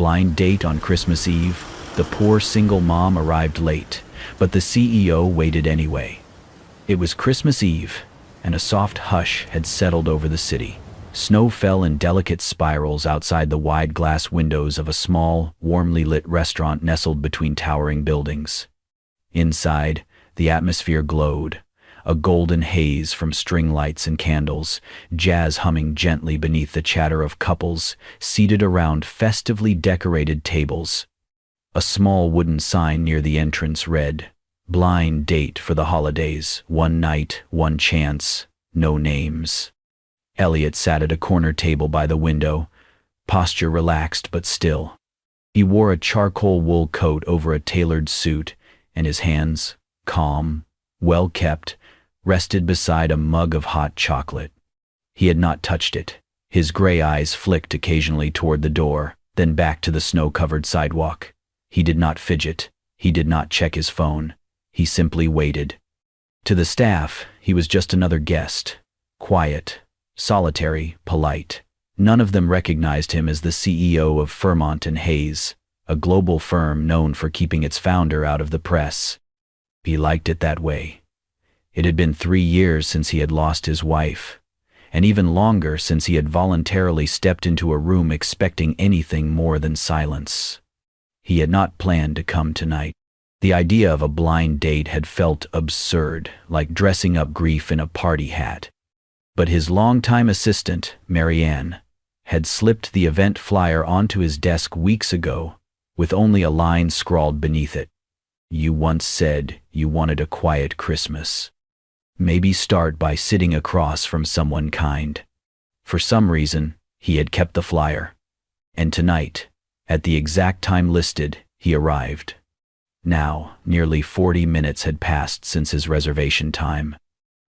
Blind date on Christmas Eve. The poor single mom arrived late, but the CEO waited anyway. It was Christmas Eve, and a soft hush had settled over the city. Snow fell in delicate spirals outside the wide glass windows of a small, warmly lit restaurant nestled between towering buildings. Inside, the atmosphere glowed, a golden haze from string lights and candles, jazz humming gently beneath the chatter of couples seated around festively decorated tables. A small wooden sign near the entrance read, "Blind date for the holidays, one night, one chance, no names." Elliot sat at a corner table by the window, posture relaxed but still. He wore a charcoal wool coat over a tailored suit, and his hands, calm, well-kept, rested beside a mug of hot chocolate. He had not touched it. His gray eyes flicked occasionally toward the door, then back to the snow-covered sidewalk. He did not fidget. He did not check his phone. He simply waited. To the staff, he was just another guest. Quiet, solitary, polite. None of them recognized him as the CEO of Fairmont and Hayes, a global firm known for keeping its founder out of the press. He liked it that way. It had been 3 years since he had lost his wife, and even longer since he had voluntarily stepped into a room expecting anything more than silence. He had not planned to come tonight. The idea of a blind date had felt absurd, like dressing up grief in a party hat. But his longtime assistant, Marianne, had slipped the event flyer onto his desk weeks ago, with only a line scrawled beneath it. "You once said you wanted a quiet Christmas. Maybe start by sitting across from someone kind." For some reason, he had kept the flyer. And tonight, at the exact time listed, he arrived. Now, nearly 40 minutes had passed since his reservation time.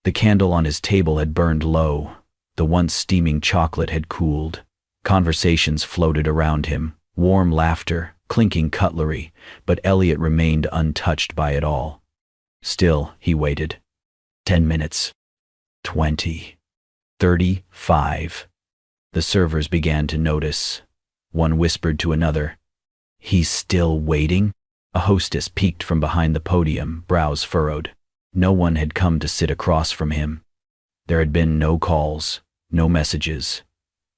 The candle on his table had burned low. The once steaming chocolate had cooled. Conversations floated around him, warm laughter, clinking cutlery, but Elliot remained untouched by it all. Still, he waited. 10 minutes. 20. 35. The servers began to notice. One whispered to another, "He's still waiting?" A hostess peeked from behind the podium, brows furrowed. No one had come to sit across from him. There had been no calls, no messages,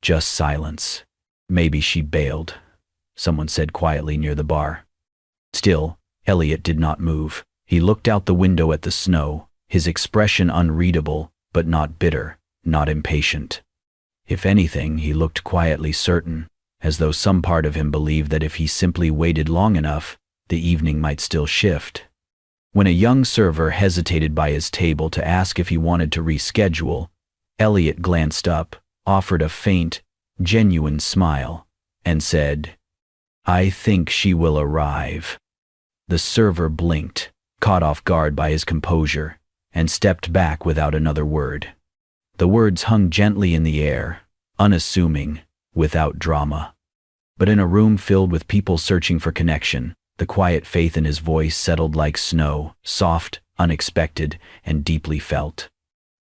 just silence. "Maybe she bailed," someone said quietly near the bar. Still, Elliot did not move. He looked out the window at the snow, his expression unreadable, but not bitter, not impatient. If anything, he looked quietly certain, as though some part of him believed that if he simply waited long enough, the evening might still shift. When a young server hesitated by his table to ask if he wanted to reschedule, Elliot glanced up, offered a faint, genuine smile, and said, "I think she will arrive." The server blinked, caught off guard by his composure, and stepped back without another word. The words hung gently in the air, unassuming, without drama. But in a room filled with people searching for connection, the quiet faith in his voice settled like snow, soft, unexpected, and deeply felt.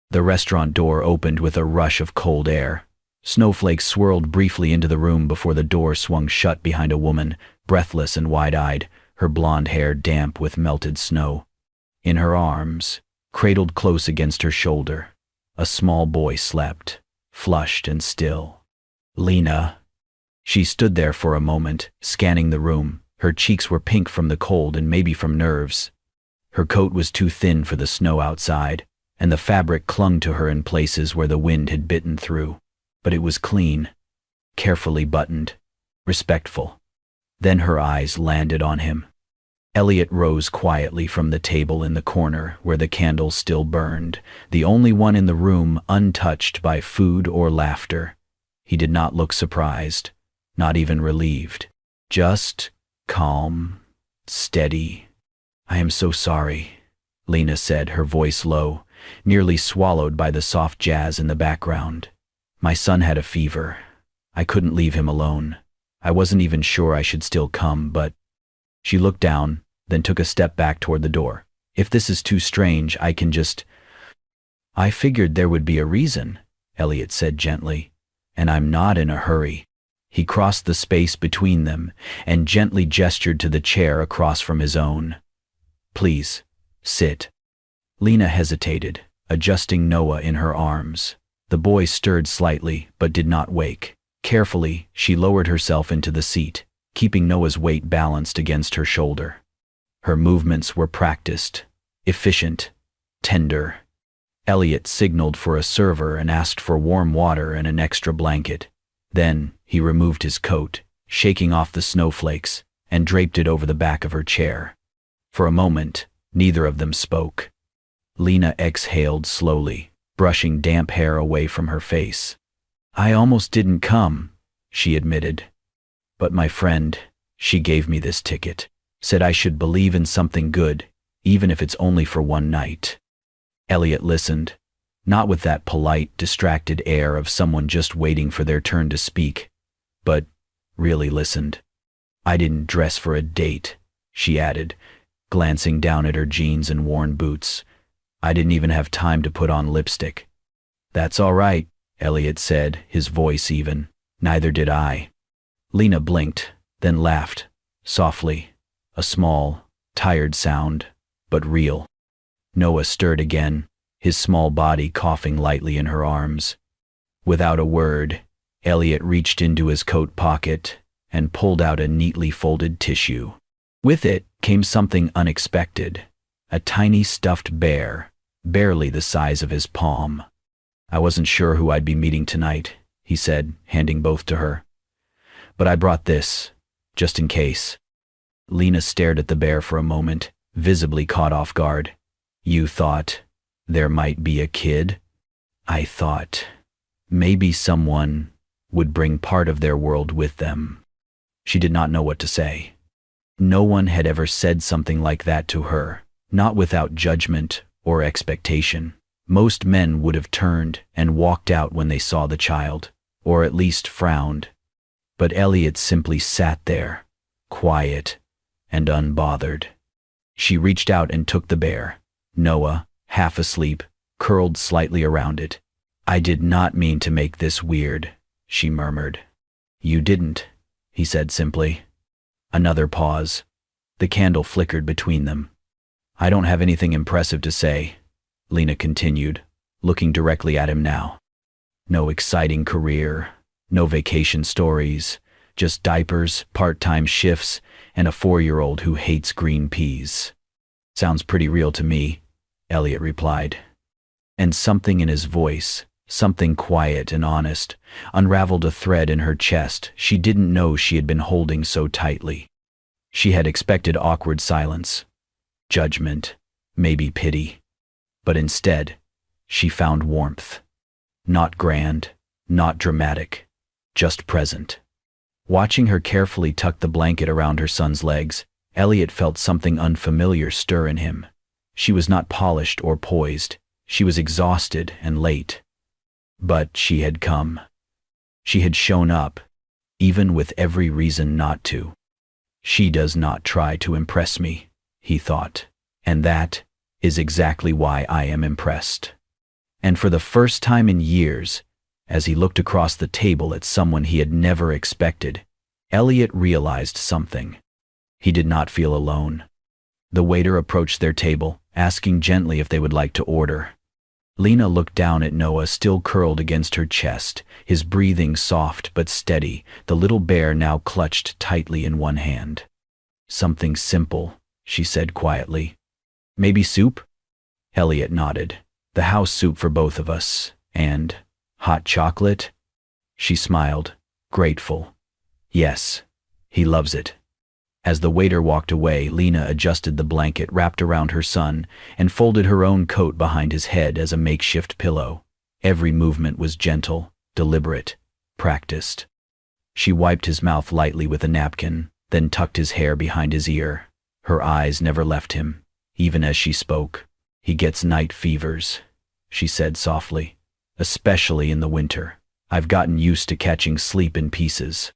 The restaurant door opened with a rush of cold air. Snowflakes swirled briefly into the room before the door swung shut behind a woman, breathless and wide-eyed, her blonde hair damp with melted snow. In her arms, cradled close against her shoulder, a small boy slept, flushed and still. "Lena." She stood there for a moment, scanning the room. Her cheeks were pink from the cold and maybe from nerves. Her coat was too thin for the snow outside, and the fabric clung to her in places where the wind had bitten through. But it was clean, carefully buttoned, respectful. Then her eyes landed on him. Elliot rose quietly from the table in the corner where the candle still burned, the only one in the room untouched by food or laughter. He did not look surprised, not even relieved, just calm, steady. "I am so sorry," Lena said, her voice low, nearly swallowed by the soft jazz in the background. "My son had a fever. I couldn't leave him alone. I wasn't even sure I should still come, but..." She looked down, then took a step back toward the door. "If this is too strange, I can just..." "I figured there would be a reason," Elliot said gently, "and I'm not in a hurry." He crossed the space between them and gently gestured to the chair across from his own. "Please, sit." Lena hesitated, adjusting Noah in her arms. The boy stirred slightly, but did not wake. Carefully, she lowered herself into the seat, keeping Noah's weight balanced against her shoulder. Her movements were practiced, efficient, tender. Elliot signaled for a server and asked for warm water and an extra blanket. Then, he removed his coat, shaking off the snowflakes, and draped it over the back of her chair. For a moment, neither of them spoke. Lena exhaled slowly, brushing damp hair away from her face. "I almost didn't come," she admitted. "But my friend, she gave me this ticket, said I should believe in something good, even if it's only for one night." Elliot listened, not with that polite, distracted air of someone just waiting for their turn to speak, but really listened. "I didn't dress for a date," she added, glancing down at her jeans and worn boots. "I didn't even have time to put on lipstick." "That's all right," Elliot said, his voice even. "Neither did I." Lena blinked, then laughed, softly, a small, tired sound, but real. Noah stirred again, his small body coughing lightly in her arms. Without a word, Elliot reached into his coat pocket and pulled out a neatly folded tissue. With it came something unexpected, a tiny stuffed bear, barely the size of his palm. "I wasn't sure who I'd be meeting tonight," he said, handing both to her. "But I brought this, just in case." Lena stared at the bear for a moment, visibly caught off guard. "You thought there might be a kid?" "I thought maybe someone would bring part of their world with them." She did not know what to say. No one had ever said something like that to her, not without judgment or expectation. Most men would have turned and walked out when they saw the child, or at least frowned. But Elliot simply sat there, quiet and unbothered. She reached out and took the bear. Noah, half asleep, curled slightly around it. "I did not mean to make this weird," she murmured. "You didn't," he said simply. Another pause. The candle flickered between them. "I don't have anything impressive to say," Lena continued, looking directly at him now. "No exciting career, no vacation stories, just diapers, part-time shifts, and a 4-year-old who hates green peas." "Sounds pretty real to me," Elliot replied. And something in his voice, something quiet and honest, unraveled a thread in her chest she didn't know she had been holding so tightly. She had expected awkward silence, judgment, maybe pity. But instead, she found warmth. Not grand, not dramatic, just present. Watching her carefully tuck the blanket around her son's legs, Elliot felt something unfamiliar stir in him. She was not polished or poised. She was exhausted and late. But she had come. She had shown up, even with every reason not to. "She does not try to impress me," he thought, "and that is exactly why I am impressed." And for the first time in years, as he looked across the table at someone he had never expected, Elliot realized something. He did not feel alone. The waiter approached their table, asking gently if they would like to order. Lena looked down at Noah, still curled against her chest, his breathing soft but steady, the little bear now clutched tightly in one hand. "Something simple," she said quietly. "Maybe soup?" Elliot nodded. "The house soup for both of us. And hot chocolate?" She smiled, grateful. "Yes, he loves it." As the waiter walked away, Lena adjusted the blanket wrapped around her son and folded her own coat behind his head as a makeshift pillow. Every movement was gentle, deliberate, practiced. She wiped his mouth lightly with a napkin, then tucked his hair behind his ear. Her eyes never left him, even as she spoke. "He gets night fevers," she said softly, "especially in the winter. I've gotten used to catching sleep in pieces."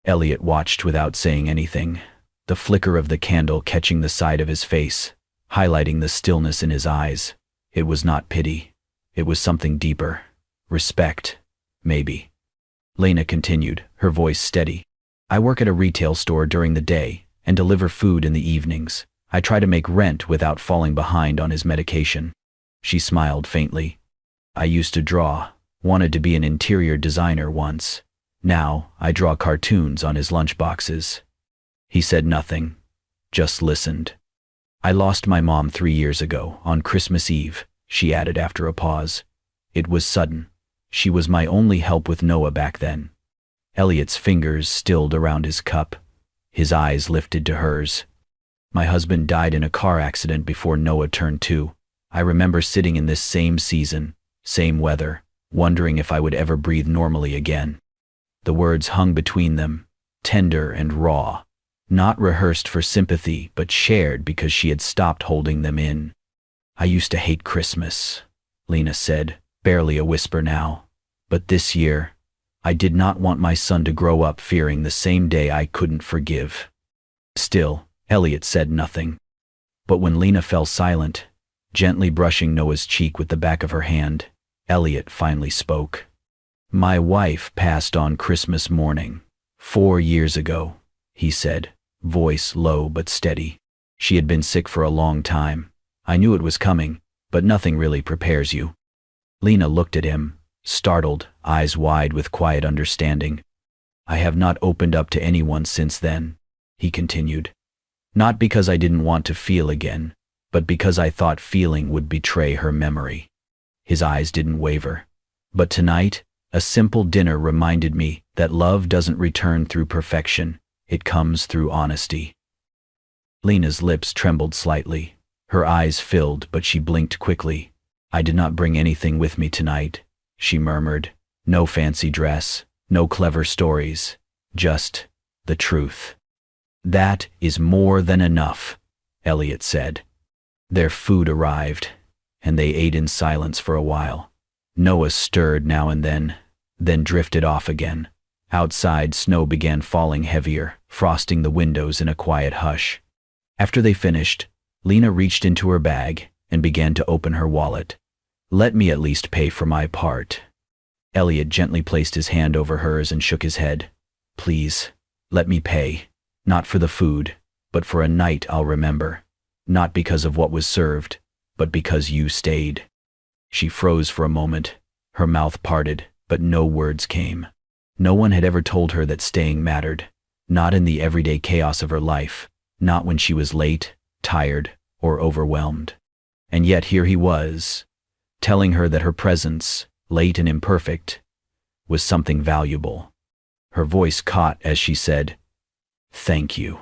Elliot watched without saying anything, the flicker of the candle catching the side of his face, highlighting the stillness in his eyes. It was not pity. It was something deeper. Respect, maybe. Lena continued, her voice steady. I work at a retail store during the day and deliver food in the evenings. I try to make rent without falling behind on his medication. She smiled faintly. I used to draw, wanted to be an interior designer once. Now, I draw cartoons on his lunchboxes. He said nothing, just listened. I lost my mom 3 years ago, on Christmas Eve, she added after a pause. It was sudden. She was my only help with Noah back then. Elliot's fingers stilled around his cup. His eyes lifted to hers. My husband died in a car accident before Noah turned 2. I remember sitting in this same season, same weather, wondering if I would ever breathe normally again. The words hung between them, tender and raw, not rehearsed for sympathy but shared because she had stopped holding them in. I used to hate Christmas, Lena said, barely a whisper now. But this year, I did not want my son to grow up fearing the same day I couldn't forgive. Still, Elliot said nothing. But when Lena fell silent, gently brushing Noah's cheek with the back of her hand, Elliot finally spoke. My wife passed on Christmas morning, 4 years ago, he said, voice low but steady. She had been sick for a long time. I knew it was coming, but nothing really prepares you. Lena looked at him, startled, eyes wide with quiet understanding. I have not opened up to anyone since then, he continued. Not because I didn't want to feel again, but because I thought feeling would betray her memory. His eyes didn't waver. But tonight, a simple dinner reminded me that love doesn't return through perfection, it comes through honesty. Lena's lips trembled slightly. Her eyes filled, but she blinked quickly. I did not bring anything with me tonight, she murmured. No fancy dress, no clever stories, just the truth. That is more than enough, Elliot said. Their food arrived, and they ate in silence for a while. Noah stirred now and then drifted off again. Outside, snow began falling heavier, frosting the windows in a quiet hush. After they finished, Lena reached into her bag and began to open her wallet. Let me at least pay for my part. Elliot gently placed his hand over hers and shook his head. Please, let me pay. Not for the food, but for a night I'll remember. Not because of what was served, but because you stayed. She froze for a moment, her mouth parted, but no words came. No one had ever told her that staying mattered, not in the everyday chaos of her life, not when she was late, tired, or overwhelmed. And yet here he was, telling her that her presence, late and imperfect, was something valuable. Her voice caught as she said, "Thank you."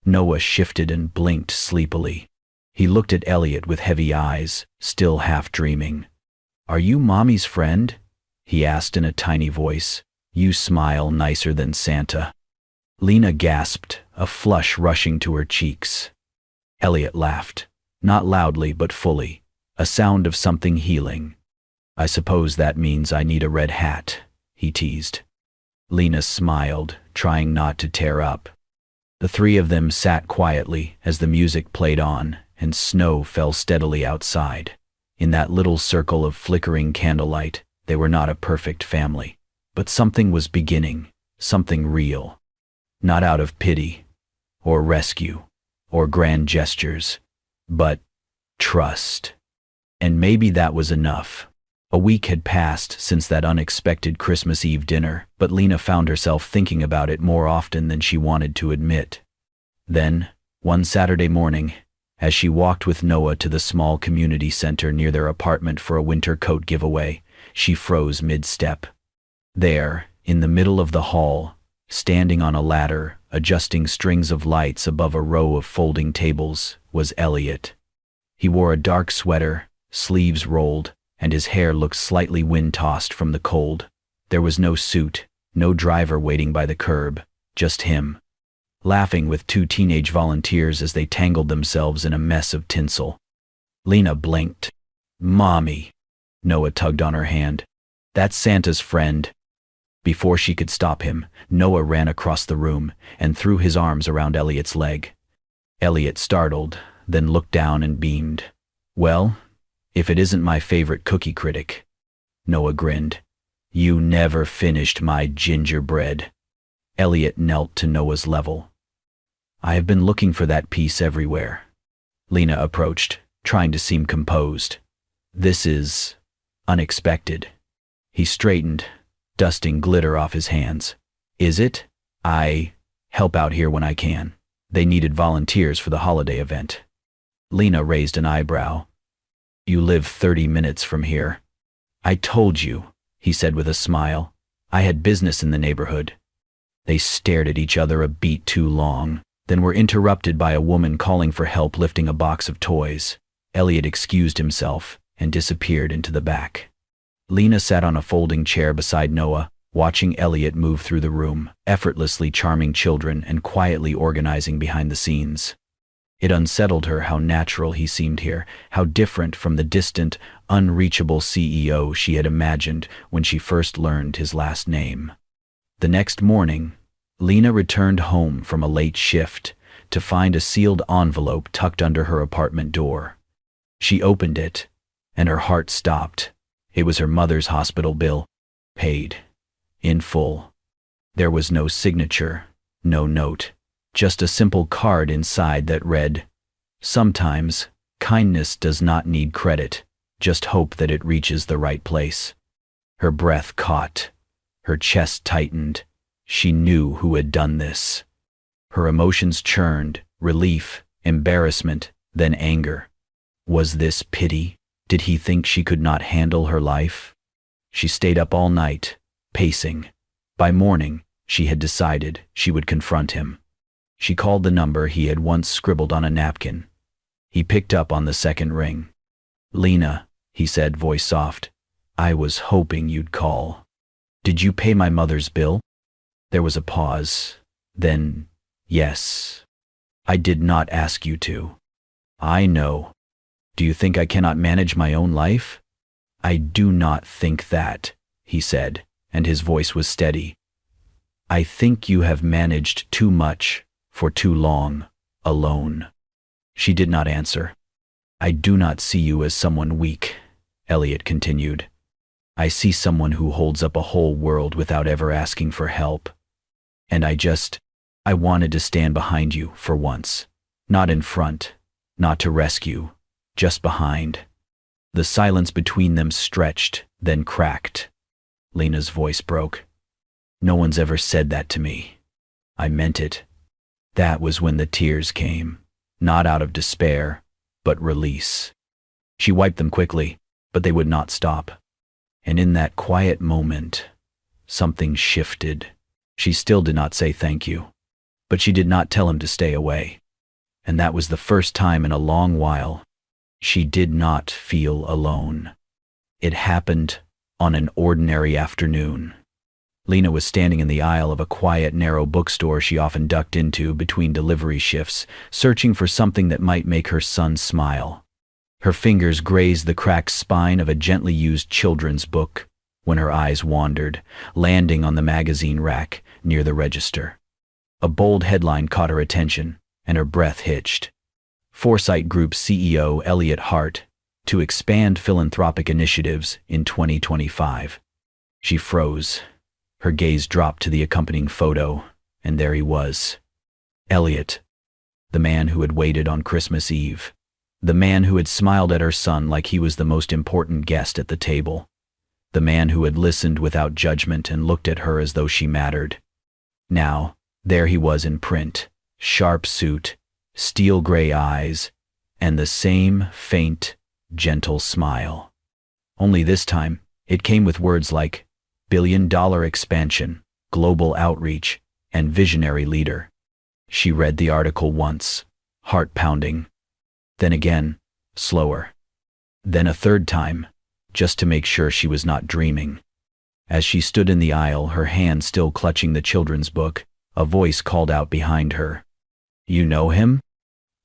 Noah shifted and blinked sleepily. He looked at Elliot with heavy eyes, still half dreaming. "Are you Mommy's friend?" he asked in a tiny voice. "You smile nicer than Santa." Lena gasped, a flush rushing to her cheeks. Elliot laughed, not loudly but fully, a sound of something healing. "I suppose that means I need a red hat," he teased. Lena smiled, trying not to tear up. The three of them sat quietly as the music played on and snow fell steadily outside. In that little circle of flickering candlelight, they were not a perfect family, but something was beginning, something real. Not out of pity, or rescue, or grand gestures, but trust. And maybe that was enough. A week had passed since that unexpected Christmas Eve dinner, but Lena found herself thinking about it more often than she wanted to admit. Then, one Saturday morning, as she walked with Noah to the small community center near their apartment for a winter coat giveaway, she froze mid-step. There, in the middle of the hall, standing on a ladder, adjusting strings of lights above a row of folding tables, was Elliot. He wore a dark sweater, sleeves rolled, and his hair looked slightly wind-tossed from the cold. There was no suit, no driver waiting by the curb, just him, laughing with 2 teenage volunteers as they tangled themselves in a mess of tinsel. Lena blinked. "Mommy," Noah tugged on her hand. "That's Santa's friend." Before she could stop him, Noah ran across the room and threw his arms around Elliot's leg. Elliot startled, then looked down and beamed. "Well, if it isn't my favorite cookie critic." Noah grinned. You never finished my gingerbread. Elliot knelt to Noah's level. I have been looking for that piece everywhere. Lena approached, trying to seem composed. This is unexpected. He straightened, dusting glitter off his hands. Is it? I help out here when I can. They needed volunteers for the holiday event. Lena raised an eyebrow. You live 30 minutes from here. I told you, he said with a smile. I had business in the neighborhood. They stared at each other a beat too long, then were interrupted by a woman calling for help lifting a box of toys. Elliot excused himself and disappeared into the back. Lena sat on a folding chair beside Noah, watching Elliot move through the room, effortlessly charming children and quietly organizing behind the scenes. It unsettled her how natural he seemed here, how different from the distant, unreachable CEO she had imagined when she first learned his last name. The next morning, Lena returned home from a late shift to find a sealed envelope tucked under her apartment door. She opened it, and her heart stopped. It was her mother's hospital bill, paid in full. There was no signature, no note, just a simple card inside that read, "Sometimes, kindness does not need credit, just hope that it reaches the right place." Her breath caught, her chest tightened. She knew who had done this. Her emotions churned, relief, embarrassment, then anger. Was this pity? Did he think she could not handle her life? She stayed up all night, pacing. By morning, she had decided she would confront him. She called the number he had once scribbled on a napkin. He picked up on the second ring. "Lena," he said, voice soft, "I was hoping you'd call. Did you pay my mother's bill?" There was a pause. Then, "Yes. I did not ask you to." "I know. Do you think I cannot manage my own life?" "I do not think that," he said, and his voice was steady. "I think you have managed too much, for too long, alone." She did not answer. "I do not see you as someone weak," Elliot continued. "I see someone who holds up a whole world without ever asking for help. And I wanted to stand behind you for once. Not in front, not to rescue, just behind." The silence between them stretched, then cracked. Lena's voice broke. "No one's ever said that to me. I meant it." That was when the tears came, not out of despair, but release. She wiped them quickly, but they would not stop. And in that quiet moment, something shifted. She still did not say thank you, but she did not tell him to stay away. And that was the first time in a long while she did not feel alone. It happened on an ordinary afternoon. Lena was standing in the aisle of a quiet, narrow bookstore she often ducked into between delivery shifts, searching for something that might make her son smile. Her fingers grazed the cracked spine of a gently used children's book when her eyes wandered, landing on the magazine rack near the register. A bold headline caught her attention, and her breath hitched. Foresight Group CEO Elliot Hart to expand philanthropic initiatives in 2025. She froze. Her gaze dropped to the accompanying photo, and there he was. Elliot, the man who had waited on Christmas Eve. The man who had smiled at her son like he was the most important guest at the table. The man who had listened without judgment and looked at her as though she mattered. Now, there he was in print, sharp suit, steel gray eyes, and the same faint, gentle smile. Only this time, it came with words like billion-dollar expansion, global outreach, and visionary leader. She read the article once, heart pounding. Then again, slower. Then a third time, just to make sure she was not dreaming. As she stood in the aisle, her hand still clutching the children's book, a voice called out behind her. "You know him?"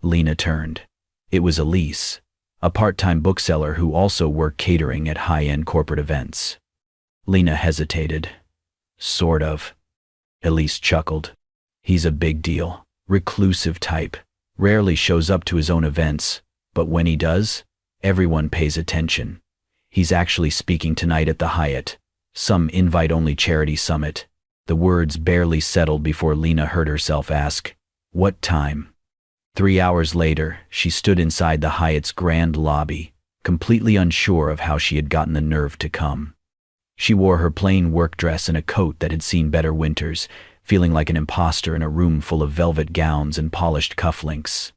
Lena turned. It was Elise, a part-time bookseller who also worked catering at high-end corporate events. Lena hesitated. "Sort of." Elise chuckled. "He's a big deal, reclusive type, rarely shows up to his own events, but when he does, everyone pays attention. He's actually speaking tonight at the Hyatt, Some invite-only charity summit. The words barely settled before Lena heard herself ask, "What time?" 3 hours later, she stood inside the Hyatt's grand lobby, completely unsure of how she had gotten the nerve to come. She wore her plain work dress and a coat that had seen better winters, feeling like an imposter in a room full of velvet gowns and polished cufflinks.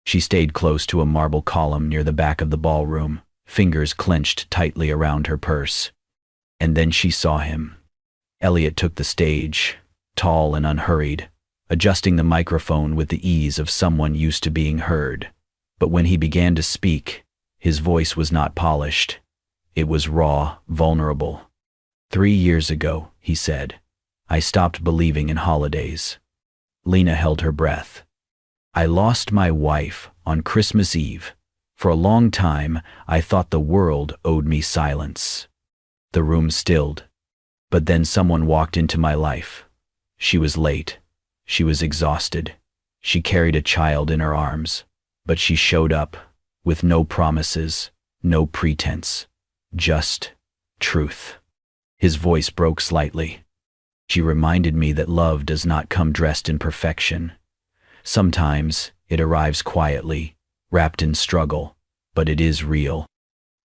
She stayed close to a marble column near the back of the ballroom, fingers clenched tightly around her purse. And then she saw him. Elliot took the stage, tall and unhurried, adjusting the microphone with the ease of someone used to being heard. But when he began to speak, his voice was not polished. It was raw, vulnerable. 3 years ago, he said, I stopped believing in holidays. Lena held her breath. I lost my wife on Christmas Eve. For a long time, I thought the world owed me silence. The room stilled. But then someone walked into my life. She was late. She was exhausted. She carried a child in her arms. But she showed up, with no promises, no pretense, just truth. His voice broke slightly. She reminded me that love does not come dressed in perfection. Sometimes it arrives quietly, wrapped in struggle, but it is real.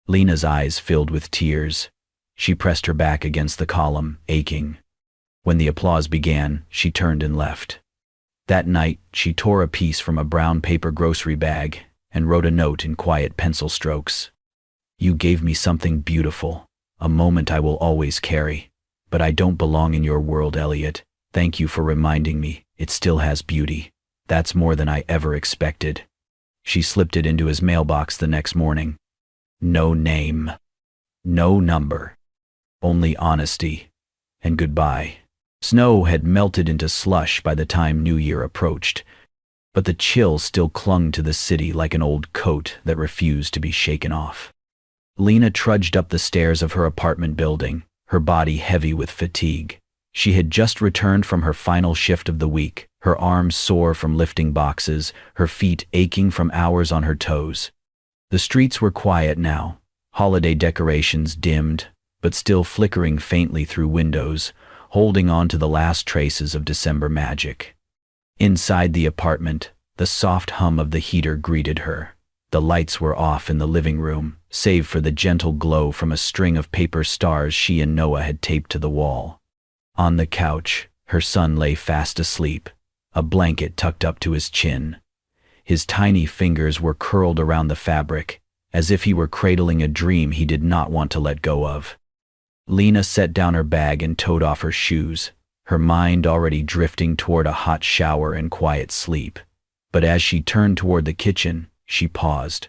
Lena's eyes filled with tears. She pressed her back against the column, aching. When the applause began, she turned and left. That night, she tore a piece from a brown paper grocery bag and wrote a note in quiet pencil strokes. You gave me something beautiful, a moment I will always carry. But I don't belong in your world, Elliot. Thank you for reminding me. It still has beauty. That's more than I ever expected. She slipped it into his mailbox the next morning. No name. No number. Only honesty. And goodbye. Snow had melted into slush by the time New Year approached, but the chill still clung to the city like an old coat that refused to be shaken off. Lena trudged up the stairs of her apartment building, her body heavy with fatigue. She had just returned from her final shift of the week, her arms sore from lifting boxes, her feet aching from hours on her toes. The streets were quiet now, holiday decorations dimmed, but still flickering faintly through windows, holding on to the last traces of December magic. Inside the apartment, the soft hum of the heater greeted her. The lights were off in the living room, save for the gentle glow from a string of paper stars she and Noah had taped to the wall. On the couch, her son lay fast asleep, a blanket tucked up to his chin. His tiny fingers were curled around the fabric, as if he were cradling a dream he did not want to let go of. Lena set down her bag and toed off her shoes, her mind already drifting toward a hot shower and quiet sleep. But as she turned toward the kitchen, she paused.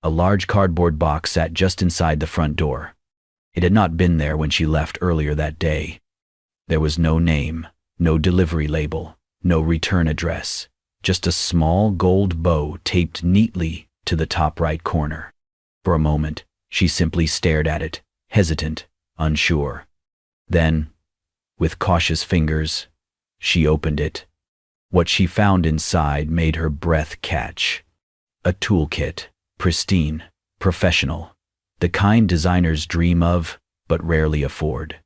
A large cardboard box sat just inside the front door. It had not been there when she left earlier that day. There was no name, no delivery label, no return address, just a small gold bow taped neatly to the top right corner. For a moment, she simply stared at it, hesitant, unsure. Then, with cautious fingers, she opened it. What she found inside made her breath catch. A toolkit, pristine, professional, the kind designers dream of, but rarely afford.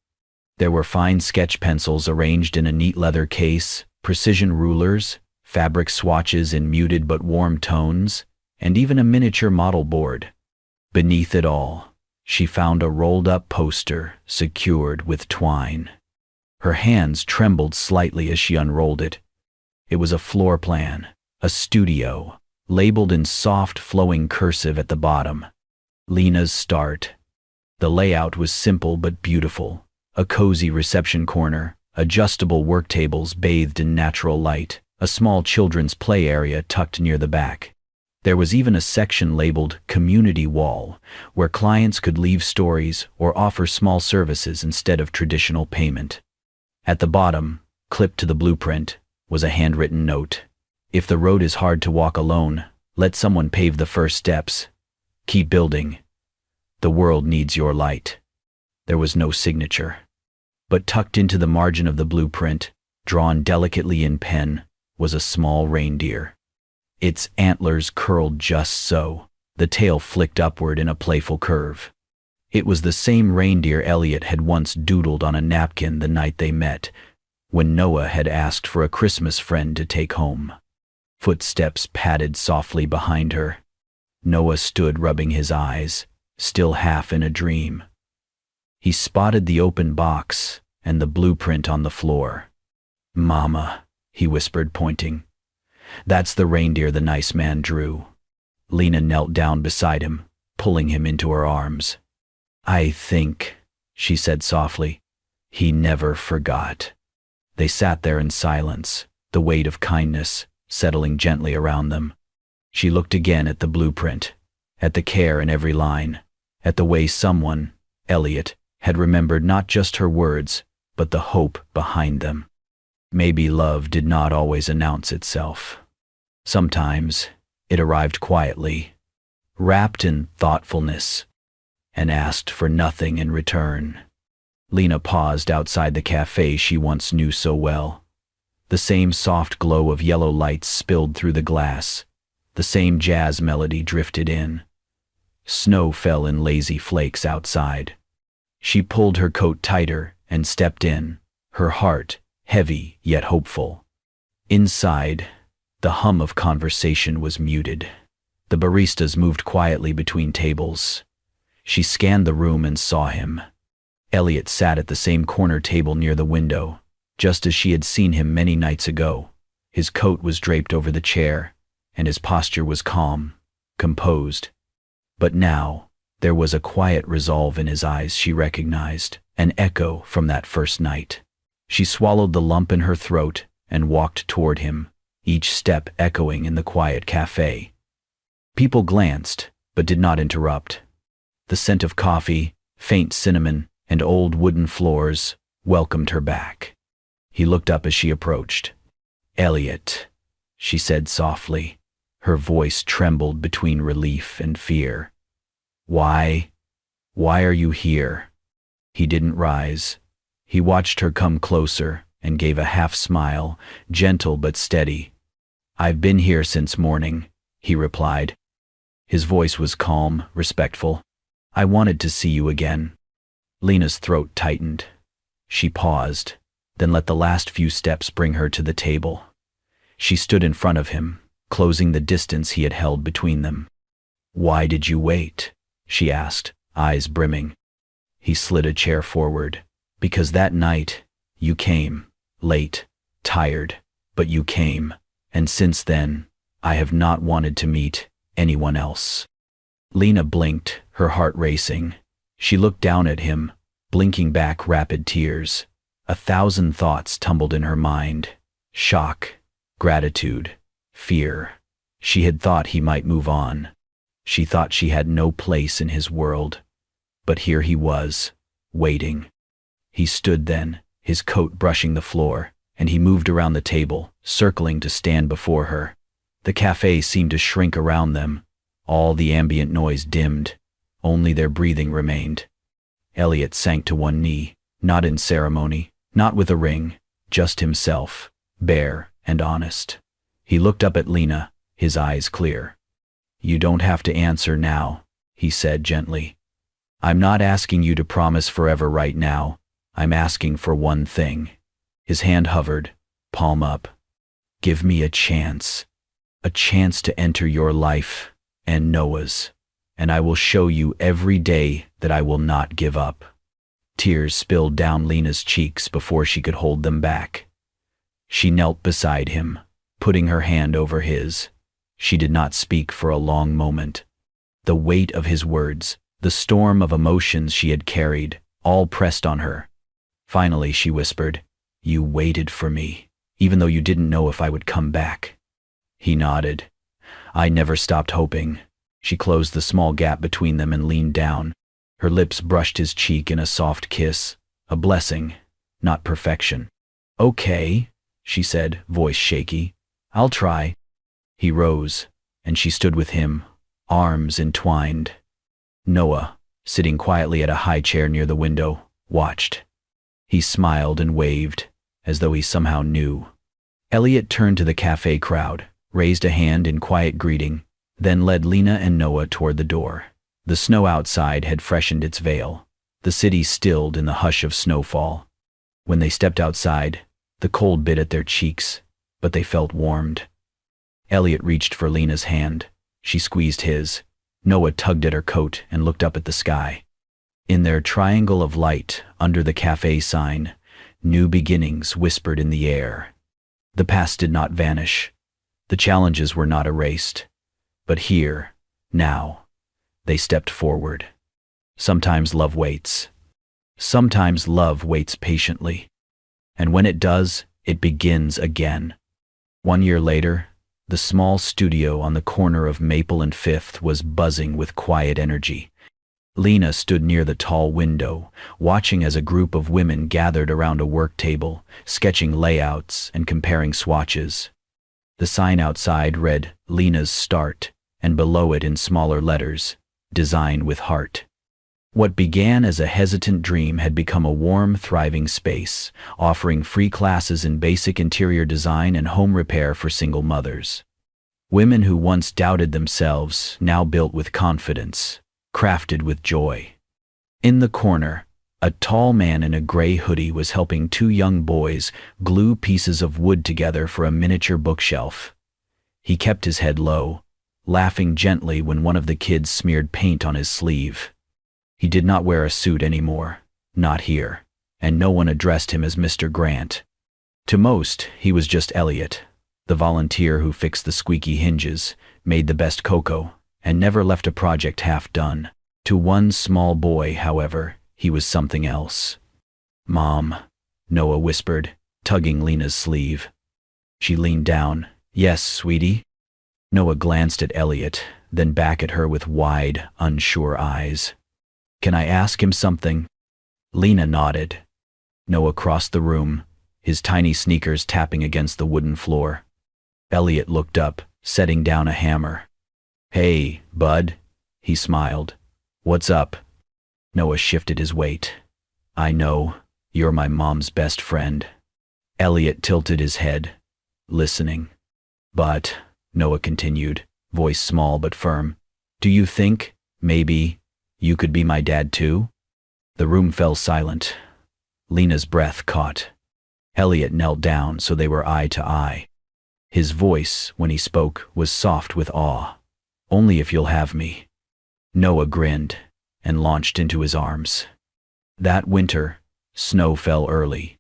There were fine sketch pencils arranged in a neat leather case, precision rulers, fabric swatches in muted but warm tones, and even a miniature model board. Beneath it all, she found a rolled-up poster secured with twine. Her hands trembled slightly as she unrolled it. It was a floor plan, a studio, labeled in soft, flowing cursive at the bottom. Lena's start. The layout was simple but beautiful. A cozy reception corner, adjustable work tables bathed in natural light, a small children's play area tucked near the back. There was even a section labeled Community Wall, where clients could leave stories or offer small services instead of traditional payment. At the bottom, clipped to the blueprint, was a handwritten note. If the road is hard to walk alone, let someone pave the first steps. Keep building. The world needs your light. There was no signature. But tucked into the margin of the blueprint, drawn delicately in pen, was a small reindeer. Its antlers curled just so, the tail flicked upward in a playful curve. It was the same reindeer Elliot had once doodled on a napkin the night they met, when Noah had asked for a Christmas friend to take home. Footsteps padded softly behind her. Noah stood rubbing his eyes, still half in a dream. He spotted the open box and the blueprint on the floor. "Mama," he whispered, pointing. "That's the reindeer the nice man drew." Lena knelt down beside him, pulling him into her arms. "I think," she said softly, "he never forgot." They sat there in silence, the weight of kindness settling gently around them. She looked again at the blueprint, at the care in every line, at the way someone, Elliot, had remembered not just her words, but the hope behind them. Maybe love did not always announce itself. Sometimes it arrived quietly, wrapped in thoughtfulness, and asked for nothing in return. Lena paused outside the cafe she once knew so well. The same soft glow of yellow lights spilled through the glass. The same jazz melody drifted in. Snow fell in lazy flakes outside. She pulled her coat tighter and stepped in, her heart heavy yet hopeful. Inside, the hum of conversation was muted. The baristas moved quietly between tables. She scanned the room and saw him. Elliot sat at the same corner table near the window, just as she had seen him many nights ago. His coat was draped over the chair, and his posture was calm, composed. But now, there was a quiet resolve in his eyes she recognized, an echo from that first night. She swallowed the lump in her throat and walked toward him, each step echoing in the quiet cafe. People glanced, but did not interrupt. The scent of coffee, faint cinnamon, and old wooden floors welcomed her back. He looked up as she approached. "Elliot," she said softly. Her voice trembled between relief and fear. Why are you here?" He didn't rise. He watched her come closer and gave a half smile, gentle but steady. "I've been here since morning," he replied. His voice was calm, respectful. "I wanted to see you again." Lena's throat tightened. She paused, then let the last few steps bring her to the table. She stood in front of him, closing the distance he had held between them. "Why did you wait?" she asked, eyes brimming. He slid a chair forward. "Because that night, you came, late, tired, but you came, and since then, I have not wanted to meet anyone else." Lena blinked, her heart racing. She looked down at him, blinking back rapid tears. 1,000 thoughts tumbled in her mind. Shock, gratitude, fear. She had thought he might move on. She thought she had no place in his world. But here he was, waiting. He stood then, his coat brushing the floor, and he moved around the table, circling to stand before her. The cafe seemed to shrink around them. All the ambient noise dimmed. Only their breathing remained. Elliot sank to one knee, not in ceremony, not with a ring, just himself, bare and honest. He looked up at Lena, his eyes clear. "You don't have to answer now," he said gently. "I'm not asking you to promise forever right now. I'm asking for one thing." His hand hovered, palm up. "Give me a chance to enter your life and Noah's, and I will show you every day that I will not give up." Tears spilled down Lena's cheeks before she could hold them back. She knelt beside him, putting her hand over his. She did not speak for a long moment. The weight of his words, the storm of emotions she had carried, all pressed on her. Finally she whispered, "You waited for me, even though you didn't know if I would come back." He nodded. "I never stopped hoping." She closed the small gap between them and leaned down. Her lips brushed his cheek in a soft kiss, a blessing, not perfection. "Okay," she said, voice shaky. "I'll try." He rose, and she stood with him, arms entwined. Noah, sitting quietly at a high chair near the window, watched. He smiled and waved, as though he somehow knew. Elliot turned to the cafe crowd, raised a hand in quiet greeting, then led Lena and Noah toward the door. The snow outside had freshened its veil, the city stilled in the hush of snowfall. When they stepped outside, the cold bit at their cheeks, but they felt warmed. Elliot reached for Lena's hand. She squeezed his. Noah tugged at her coat and looked up at the sky. In their triangle of light, under the cafe sign, new beginnings whispered in the air. The past did not vanish. The challenges were not erased. But here, now, they stepped forward. Sometimes love waits. Sometimes love waits patiently. And when it does, it begins again. 1 year later, the small studio on the corner of Maple and Fifth was buzzing with quiet energy. Lena stood near the tall window, watching as a group of women gathered around a work table, sketching layouts and comparing swatches. The sign outside read, "Lena's Start," and below it in smaller letters, "Design with Heart." What began as a hesitant dream had become a warm, thriving space, offering free classes in basic interior design and home repair for single mothers. Women who once doubted themselves now built with confidence, crafted with joy. In the corner, a tall man in a gray hoodie was helping 2 young boys glue pieces of wood together for a miniature bookshelf. He kept his head low, laughing gently when one of the kids smeared paint on his sleeve. He did not wear a suit anymore, not here, and no one addressed him as Mr. Grant. To most, he was just Elliot, the volunteer who fixed the squeaky hinges, made the best cocoa, and never left a project half done. To one small boy, however, he was something else. "Mom," Noah whispered, tugging Lena's sleeve. She leaned down. "Yes, sweetie?" Noah glanced at Elliot, then back at her with wide, unsure eyes. "Can I ask him something?" Lena nodded. Noah crossed the room, his tiny sneakers tapping against the wooden floor. Elliot looked up, setting down a hammer. "Hey, bud," he smiled. "What's up?" Noah shifted his weight. "I know, you're my mom's best friend." Elliot tilted his head, listening. "But," Noah continued, voice small but firm, "do you think, maybe, you could be my dad too?" The room fell silent. Lena's breath caught. Elliot knelt down so they were eye to eye. His voice, when he spoke, was soft with awe. "Only if you'll have me." Noah grinned and launched into his arms. That winter, snow fell early.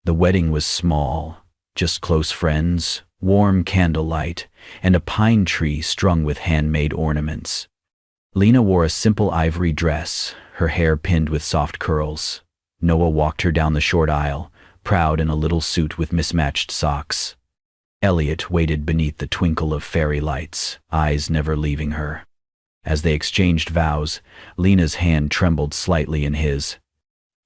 The wedding was small, just close friends, warm candlelight, and a pine tree strung with handmade ornaments. Lena wore a simple ivory dress, her hair pinned with soft curls. Noah walked her down the short aisle, proud in a little suit with mismatched socks. Elliot waited beneath the twinkle of fairy lights, eyes never leaving her. As they exchanged vows, Lena's hand trembled slightly in his.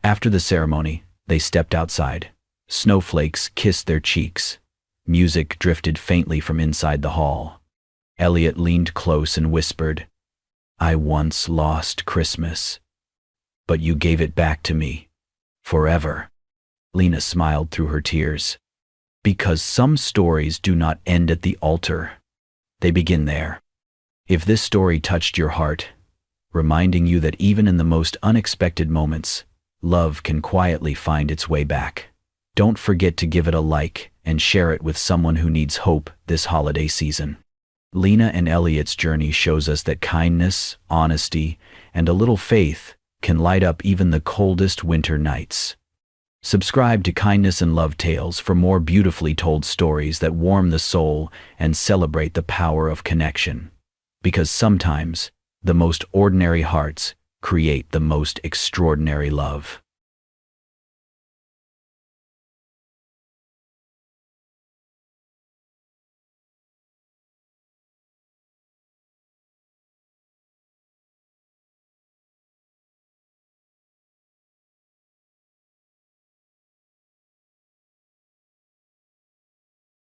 After the ceremony, they stepped outside. Snowflakes kissed their cheeks. Music drifted faintly from inside the hall. Elliot leaned close and whispered, "I once lost Christmas, but you gave it back to me, forever." Lena smiled through her tears. Because some stories do not end at the altar. They begin there. If this story touched your heart, reminding you that even in the most unexpected moments, love can quietly find its way back, don't forget to give it a like and share it with someone who needs hope this holiday season. Lena and Elliot's journey shows us that kindness, honesty, and a little faith can light up even the coldest winter nights. Subscribe to Kindness and Love Tales for more beautifully told stories that warm the soul and celebrate the power of connection. Because sometimes, the most ordinary hearts create the most extraordinary love.